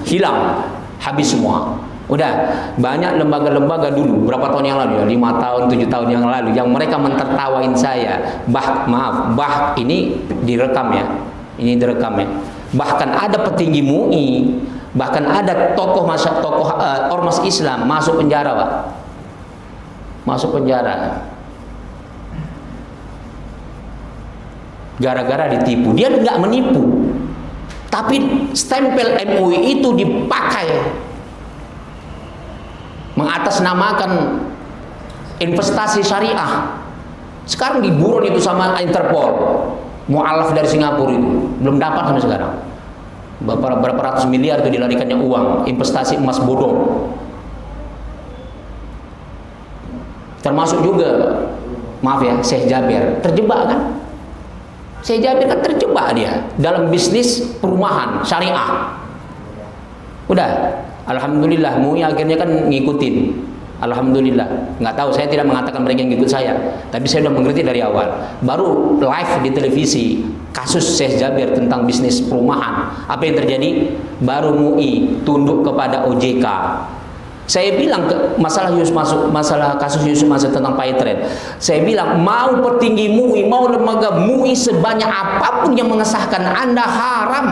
hilang, habis semua. Udah, banyak lembaga-lembaga dulu, berapa tahun yang lalu ya, 5 tahun, 7 tahun yang lalu, yang mereka mentertawain saya. Ini direkam ya, bahkan ada petinggi MUI, bahkan ada tokoh ormas Islam masuk penjara, Pak. Masuk penjara. Gara-gara ditipu. Dia nggak menipu, tapi stempel MUI itu dipakai mengatasnamakan investasi syariah. Sekarang diburon itu sama Interpol. Mu'alaf dari Singapura itu belum dapat sampai sekarang. Berapa ratus miliar itu dilarikannya uang investasi emas bodong. Termasuk juga, maaf ya, Syekh Jabir terjebak kan? Syekh Jabir kan terjebak dia dalam bisnis perumahan syariah. Udah, alhamdulillah MUI akhirnya kan ngikutin. Alhamdulillah. Nggak tahu, saya tidak mengatakan mereka yang ngikut saya, tapi saya sudah mengerti dari awal. Baru live di televisi kasus Syekh Jabir tentang bisnis perumahan. Apa yang terjadi? Baru MUI tunduk kepada OJK. Saya bilang ke masalah kasus Yusuf masuk tentang Paytrend. Saya bilang mau petinggi MUI, mau lembaga MUI sebanyak apapun yang mengesahkan Anda haram.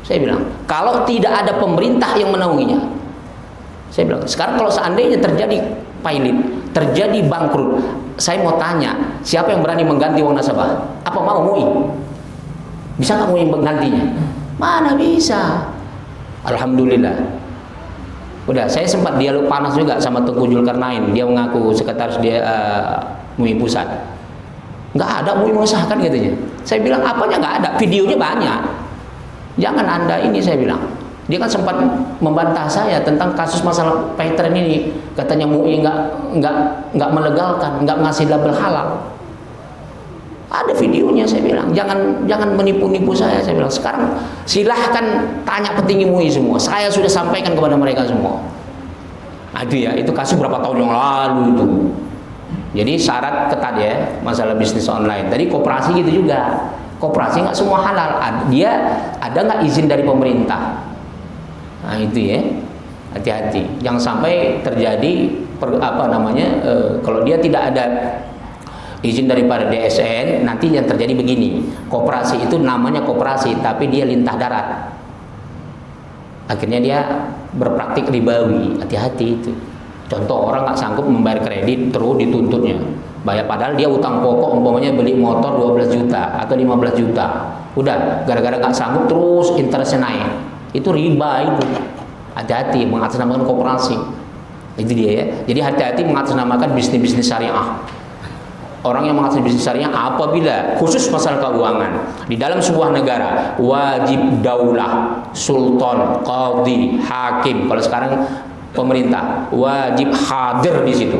Saya bilang, kalau tidak ada pemerintah yang menaunginya. Saya bilang, sekarang kalau seandainya terjadi pilot, terjadi bangkrut, saya mau tanya, siapa yang berani mengganti uang nasabah? Apa mau MUI? Bisa nggak MUI menggantinya? Mana bisa? Alhamdulillah. Udah, saya sempat dialog panas juga sama Tengku Zulkarnain. Dia mengaku sekretaris dia MUI pusat. Nggak ada MUI mengesahkan katanya. Saya bilang, apanya nggak ada? Videonya banyak. Jangan Anda ini, saya bilang. Dia kan sempat membantah saya tentang kasus masalah Paytrend ini. Katanya MUI nggak melegalkan, nggak ngasih label halal. Ada videonya, saya bilang. Jangan menipu-nipu saya bilang. Sekarang silahkan tanya petinggi MUI semua. Saya sudah sampaikan kepada mereka semua. Itu ya, itu kasus berapa tahun yang lalu itu. Jadi syarat ketat ya masalah bisnis online. Tadi koperasi gitu juga. Koperasi nggak semua halal. Dia ada nggak izin dari pemerintah? Nah itu ya, hati-hati. Jangan sampai terjadi kalau dia tidak ada izin daripada DSN, nanti yang terjadi begini. Koperasi itu namanya koperasi, tapi dia lintah darat. Akhirnya dia berpraktik ribawi. Hati-hati itu. Contoh, orang nggak sanggup membayar kredit, terus dituntutnya. Bayar padahal dia utang pokok, umpamanya beli motor 12 juta atau 15 juta. Udah, gara-gara nggak sanggup terus interestnya naik. Itu riba itu. Hati-hati mengatasnamakan koperasi. Itu dia ya. Jadi hati-hati mengatasnamakan bisnis-bisnis syariah. Orang yang mengatur bisnis syariah apabila khusus masalah keuangan di dalam sebuah negara wajib daulah, sultan, qadhi, hakim. Kalau sekarang pemerintah wajib hadir di situ.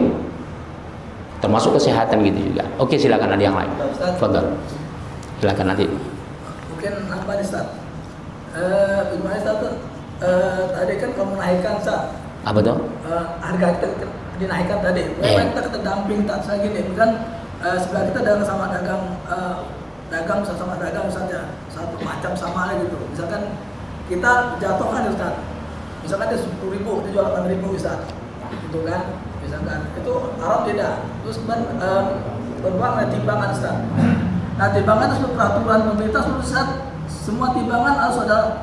Termasuk kesehatan gitu juga. Oke, silakan ada yang lain. Fadhal. Silakan nanti. Mungkin apa nih Ustaz? Bagaimana Ustaz? tadi kan kamu naikkan Ustaz. Apa tuh? Harga kita dinaikkan tadi. Kita damping tak saya gini, kan sebelah kita dagang sama dagang misalnya satu macam sama gitu. Misalkan kita jatuhkan Ustaz. Misalkan dia 10.000, kita jual 8.000 Ustaz. Gitu kan? Misalkan itu haram tidak. Terus berbuang ada timbangan Ustaz. Nah, timbangan itu peraturan pemerintah Ustaz. Semua timbangan harus ada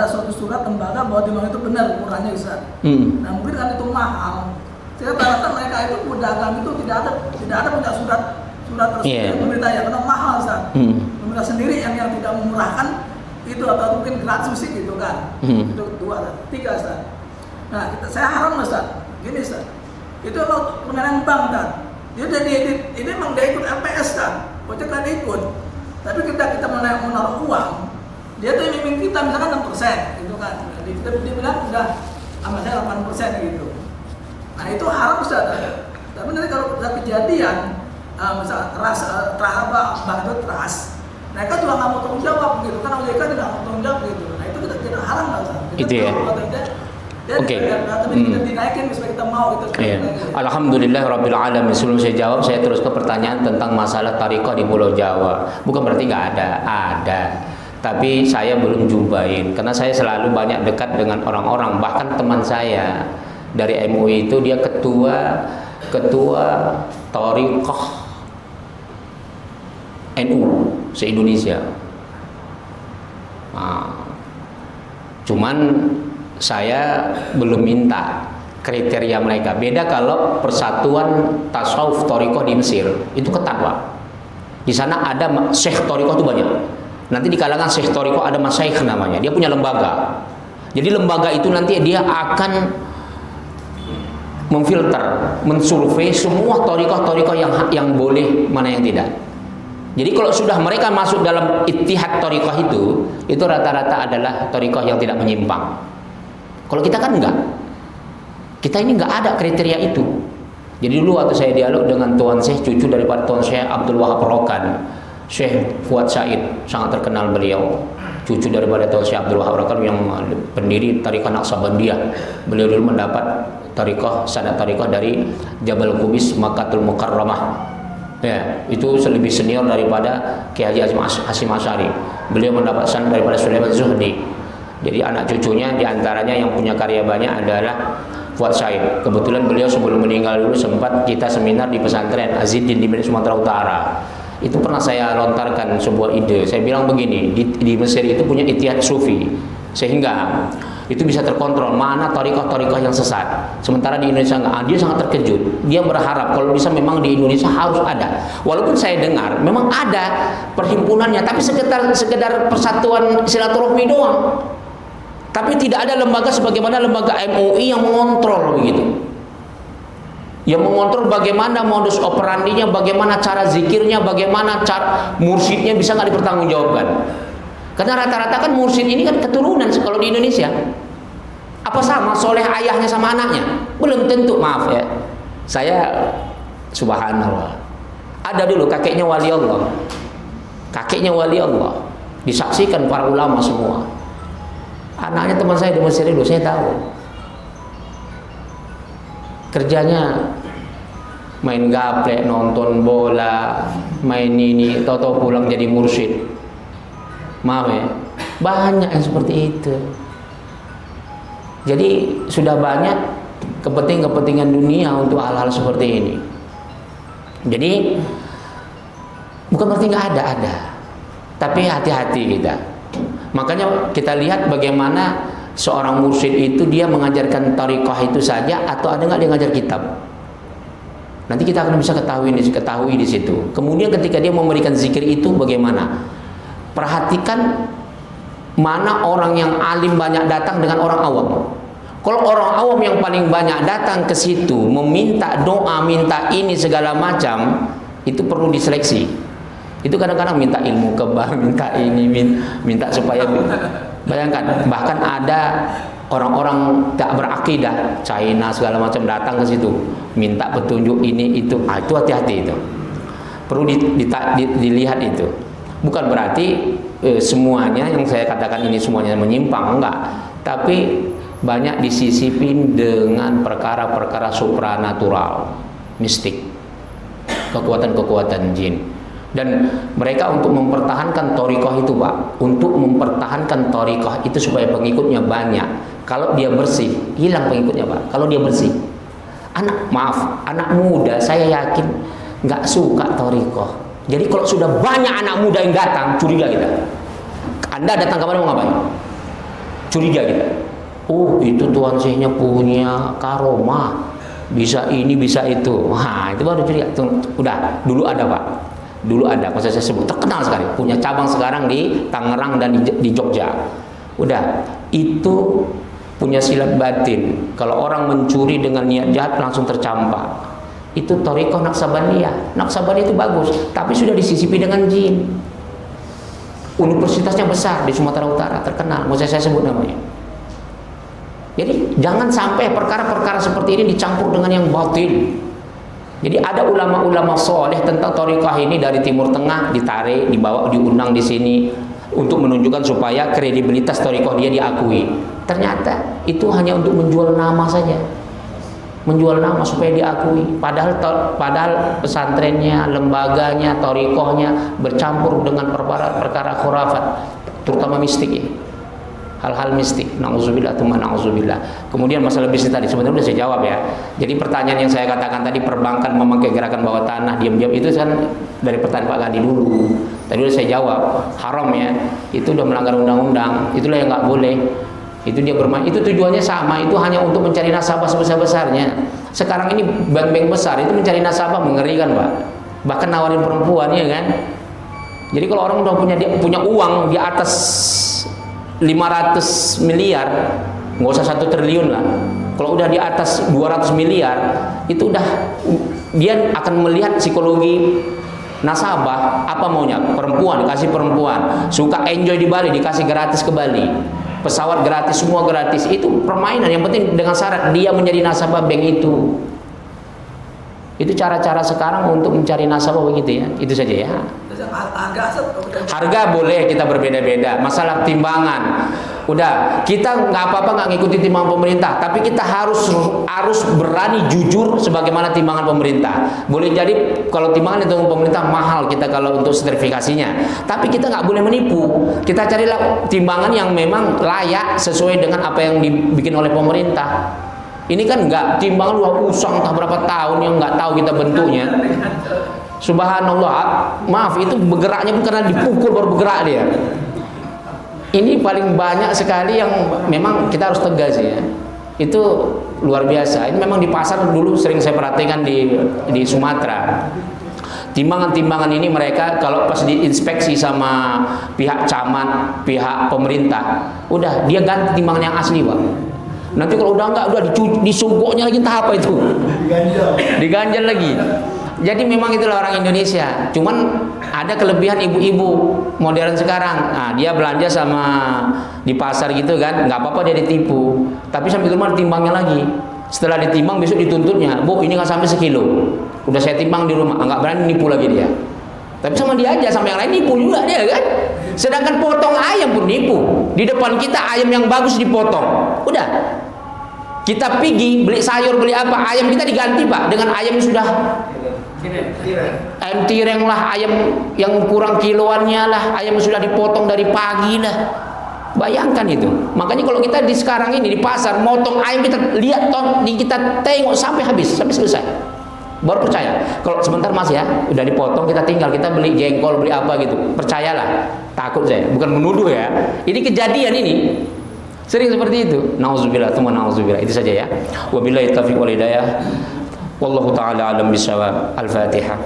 suatu surat lembaga bahwa timbangan itu benar ukurannya Ustaz. Nah, mungkin kan itu mahal. Saya rata-rata mereka itu pedagang itu tidak ada punya surat resmi pemerintah ya, karena mahal Ustaz. Pemerintah sendiri yang tidak memurahkan itu atau mungkin gratis gitu kan. Itu 2, 3 Ustaz. Nah, saya haram Ustaz. Gini Ustaz. Itu kalau pengenang bank kan. Dia ini memang dia ikut LPS kan. Pojok kan ikut. Tapi kita menaruh uang, dia tuh mimpin kita misalkan 6% gitu kan. Jadi dia bilang udah sama saya 8% gitu. Nah, itu haram Ustaz. Tapi nanti kalau udah kejadian misal terhadap bank itu trust, mereka juga nggak mau tanggung jawab gitu kan, OJK tidak mau tanggung jawab gitu. Nah, itu kita haram nggak Ustaz? Itu ya. Oke. Tapi kita dinaikin supaya kita mau gitu. Alhamdulillah Rabbil Alamin. Sebelum saya jawab, saya terus ke pertanyaan tentang masalah tariqah di Pulau Jawa. Bukan berarti nggak ada. Tapi saya belum jumpain karena saya selalu banyak dekat dengan orang-orang. Bahkan teman saya dari MUI itu dia ketua tariqah NU se-Indonesia. Cuman saya belum minta kriteria mereka. Beda kalau persatuan tasawuf tariqah di Mesir, itu ketat Pak. Di sana ada syekh tariqah itu banyak. Nanti di kalangan syekh tariqah ada masyaikh namanya. Dia punya lembaga. Jadi lembaga itu nanti dia akan memfilter, mensurvei semua tariqah yang boleh, mana yang tidak. Jadi kalau sudah mereka masuk dalam ittihad tariqah itu rata-rata adalah tariqah yang tidak menyimpang. Kalau kita kan enggak. Kita ini enggak ada kriteria itu. Jadi dulu waktu saya dialog dengan Tuan Syekh, cucu daripada Tuan Syekh Abdul Wahab Rokan, Syekh Fuad Said, sangat terkenal beliau. Cucu daripada Tuan Syekh Abdul Wahab Rokan yang pendiri Tariqah Naqsabandiyah. Beliau dulu mendapat sanad tariqah dari Jabal Qubis Makkatul Mukarramah. Ya, itu lebih senior daripada Kiai Haji Hasyim Asy'ari. Beliau mendapat sanad daripada Sulaiman Zuhdi. Jadi anak cucunya diantaranya yang punya karya banyak adalah Fuad Said. Kebetulan beliau sebelum meninggal dulu sempat kita seminar di pesantren Aziddin di Sumatera Utara. Itu pernah saya lontarkan sebuah ide. Saya bilang begini, di Mesir itu punya ittihad sufi, sehingga itu bisa terkontrol mana tariqah-tariqah yang sesat. Sementara di Indonesia enggak. Dia sangat terkejut. Dia berharap kalau bisa memang di Indonesia harus ada. Walaupun saya dengar memang ada perhimpunannya, tapi sekedar persatuan silaturahmi doang. Tapi tidak ada lembaga sebagaimana lembaga MUI yang mengontrol begitu. Yang mengontrol bagaimana modus operandinya, bagaimana cara zikirnya, bagaimana cara mursyidnya bisa nggak dipertanggungjawabkan. Karena rata-rata kan mursyid ini kan keturunan kalau di Indonesia. Apa sama soleh ayahnya sama anaknya? Belum tentu, maaf ya. Saya subhanallah. Ada dulu kakeknya wali Allah. Kakeknya wali Allah. Disaksikan para ulama semua. Anaknya teman saya di Mesir itu, saya tahu. Kerjanya main gaplek, nonton bola, main ini, tahu-tahu pulang jadi mursyid. Maaf ya, banyak yang seperti itu. Jadi sudah banyak kepentingan dunia untuk hal-hal seperti ini. Jadi bukan berarti nggak ada, tapi hati-hati kita. Makanya kita lihat bagaimana seorang mursyid itu dia mengajarkan tariqah itu saja atau ada nggak dia ngajar kitab. Nanti kita akan bisa ketahui di situ. Kemudian ketika dia memberikan zikir itu bagaimana? Perhatikan mana orang yang alim banyak datang dengan orang awam. Kalau orang awam yang paling banyak datang ke situ meminta doa, minta ini segala macam, itu perlu diseleksi. Itu kadang-kadang minta ilmu kebal, minta ini, minta supaya bayangkan, bahkan ada orang-orang tak berakidah China segala macam datang ke situ minta petunjuk ini itu. Itu hati-hati, itu perlu dilihat. Itu bukan berarti semuanya yang saya katakan ini semuanya menyimpang, enggak, tapi banyak disisipin dengan perkara-perkara supranatural, mistik, kekuatan-kekuatan jin. Dan mereka untuk mempertahankan thariqah itu, Pak, untuk mempertahankan thariqah itu supaya pengikutnya banyak. Kalau dia bersih, hilang pengikutnya, Pak. Kalau dia bersih, anak muda saya yakin nggak suka thariqah. Jadi kalau sudah banyak anak muda yang datang, curiga kita. Anda datang ke mana mau ngapain? Curiga kita. Oh, itu tuan syekhnya punya karomah, bisa ini bisa itu. Wah, itu baru curiga. Udah, dulu ada, Pak. Dulu ada, pas saya sebut terkenal sekali, punya cabang sekarang di Tangerang dan di Jogja. Udah, itu punya silat batin. Kalau orang mencuri dengan niat jahat langsung tercampak. Itu thariqah Naqsabandiyah. Naqsabandiyah itu bagus, tapi sudah disisipi dengan jin. Universitasnya besar di Sumatera Utara, terkenal. Mau saya sebut namanya. Jadi jangan sampai perkara-perkara seperti ini dicampur dengan yang batil. Jadi ada ulama-ulama soleh tentang thariqah ini dari Timur Tengah, ditarik, dibawa, diundang di sini untuk menunjukkan supaya kredibilitas thariqah dia diakui. Ternyata itu hanya untuk menjual nama saja, menjual nama supaya diakui. Padahal pesantrennya, lembaganya, thariqahnya bercampur dengan perkara khurafat, terutama mistik ya. Hal-hal mistik, na'udzubillah, na'udzubillah. Kemudian masalah bisnis tadi sebenarnya sudah saya jawab ya. Jadi pertanyaan yang saya katakan tadi, perbankan memakai gerakan bawah tanah diam-diam, itu kan dari pertanyaan Pak Gadi dulu. Tadi udah saya jawab, haram ya. Itu udah melanggar undang-undang. Itulah yang nggak boleh. Itu dia bermain. Itu tujuannya sama. Itu hanya untuk mencari nasabah sebesar-besarnya. Sekarang ini bank-bank besar itu mencari nasabah, mengerikan, Pak. Bahkan nawarin perempuan ya kan. Jadi kalau orang udah punya uang di atas 500 miliar, nggak usah 1 triliun lah. Kalau udah di atas 200 miliar, itu udah dia akan melihat psikologi nasabah, apa maunya? Perempuan, dikasih perempuan. Suka enjoy di Bali, dikasih gratis ke Bali. Pesawat gratis, semua gratis. Itu permainan, yang penting dengan syarat dia menjadi nasabah bank itu. Itu cara-cara sekarang untuk mencari nasabah begitu ya. Itu saja ya. Harga boleh kita berbeda-beda. Masalah timbangan, udah kita nggak apa-apa nggak ngikuti timbangan pemerintah, tapi kita harus berani jujur sebagaimana timbangan pemerintah. Boleh jadi kalau timbangan itu pemerintah mahal kita kalau untuk sertifikasinya, tapi kita nggak boleh menipu. Kita carilah timbangan yang memang layak sesuai dengan apa yang dibikin oleh pemerintah. Ini kan nggak timbangan luar usang entah berapa tahun yang nggak tahu kita bentuknya. Subhanallah, maaf itu bergeraknya pun karena dipukul baru bergerak dia. Ini paling banyak sekali yang memang kita harus tegas ya. Itu luar biasa. Ini memang di pasar dulu sering saya perhatikan di Sumatera. Timbangan-timbangan ini mereka kalau pas diinspeksi sama pihak camat, pihak pemerintah, udah dia ganti timbangan yang asli, Pak. Nanti kalau udah enggak, udah disogoknya lagi entah apa itu. Diganjal lagi. Jadi memang itulah orang Indonesia. Cuman ada kelebihan ibu-ibu modern sekarang. Nah, dia belanja sama di pasar gitu kan, nggak apa-apa dia ditipu. Tapi sampai ke rumah ditimbangnya lagi. Setelah ditimbang besok dituntutnya, Bu ini nggak sampai sekilo. Udah saya timbang di rumah, nggak berani nipu lagi dia. Tapi sama dia aja, sama yang lain nipu juga dia kan. Sedangkan potong ayam pun nipu. Di depan kita ayam yang bagus dipotong. Udah. Kita pergi beli sayur, beli apa, ayam kita diganti, Pak, dengan ayam yang sudah ayam tireng lah, ayam yang kurang kiloannya lah, ayam yang sudah dipotong dari pagi lah. Bayangkan itu. Makanya kalau kita di sekarang ini di pasar motong ayam, kita lihat kita tengok sampai habis, sampai selesai. Baru percaya. Kalau sebentar Mas ya, udah dipotong, kita tinggal, kita beli jengkol, beli apa gitu. Percayalah. Takut saya, bukan menuduh ya. Ini kejadian ini. Sering seperti itu. Nauzubillah, tsumma nauzubillah. Itu saja ya. Wabillahi taufiq wal hidayah. Wallahu ta'ala alam bisawab. Al-Fatihah.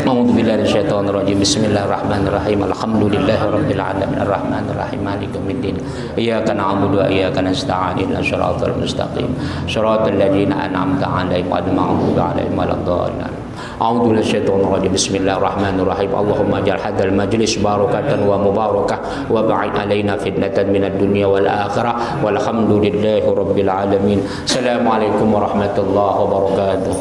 A'udzu billahi minasyaitonir rajim. Bismillahirrahmanirrahim. Alhamdulillahi rabbil alamin. Arrahmanir rahim. Maliki yaumiddin. Iyyaka na'budu wa iyyaka nasta'in. Ihdinas siratal mustaqim. Shiratal ladzina an'amta 'alaihim ghairil maghdubi 'alaihim waladdallin. A'udzu billahi minasyaitonir rajim. Bismillahirrahmanirrahim. Allahumma ij'al hadzal majlis barakatan wa mubarakah wa ba'id 'alaina fitnatan minad dunya wal akhirah. Walhamdulillahi rabbil alamin. Assalamualaikum warahmatullahi wabarakatuh.